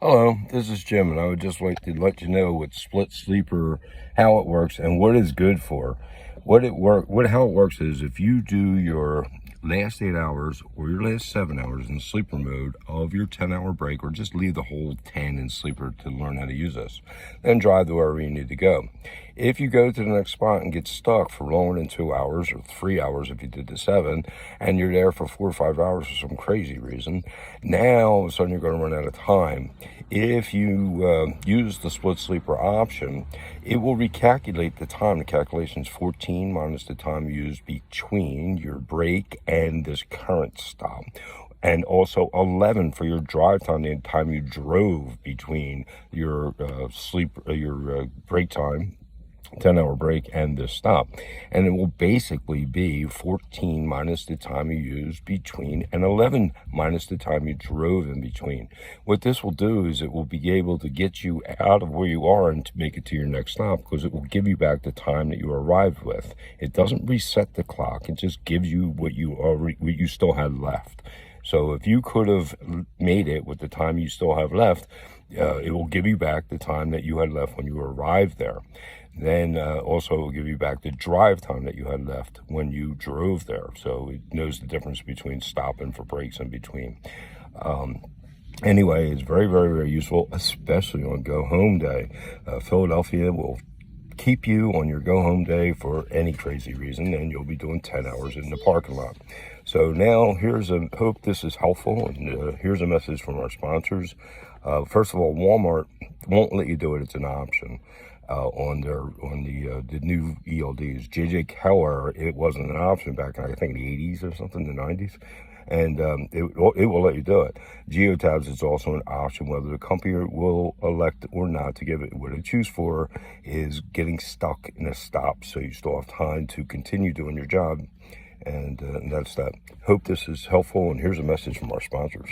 Hello, this is Jim, and I would just like to let you know what split sleeper, how it works, and what it's good for. How it works is if you do your last 8 hours or your last 7 hours in sleeper mode of your 10-hour break, or just leave the whole 10 in sleeper to learn how to use this, then drive to wherever you need to go. If you go to the next spot and get stuck for longer than 2 hours or 3 hours if you did the 7, and you're there for 4 or 5 hours for some crazy reason, now all of a sudden you're going to run out of time. If you use the split sleeper option, it will recalculate the time. The calculation is 14 minus the time used between your break and this current stop, and also 11 for your drive time, the time you drove between your break time, 10-hour break, and this stop. And it will basically be 14 minus the time you used between and 11 minus the time you drove in between. What this will do is it will be able to get you out of where you are and to make it to your next stop, because it will give you back the time that you arrived with. It doesn't reset the clock. It just gives you what you still had left. So if you could have made it with the time you still have left, it will give you back the time that you had left when you arrived there. Then also it will give you back the drive time that you had left when you drove there. So it knows the difference between stopping for breaks in between. Anyway, it's very, very, very useful, especially on go home day. Philadelphia will keep you on your go home day for any crazy reason, and you'll be doing 10 hours in the parking lot. So now hope this is helpful, and here's a message from our sponsors. First of all, Walmart won't let you do it. It's an option on the new ELDs. JJ Keller, it wasn't an option back in, I think, the 80s or something, the 90s. And it will let you do it. Geotabs is also an option, whether the company will elect or not to give it. What I choose for is getting stuck in a stop, so you still have time to continue doing your job. And that's that. Hope this is helpful, and here's a message from our sponsors.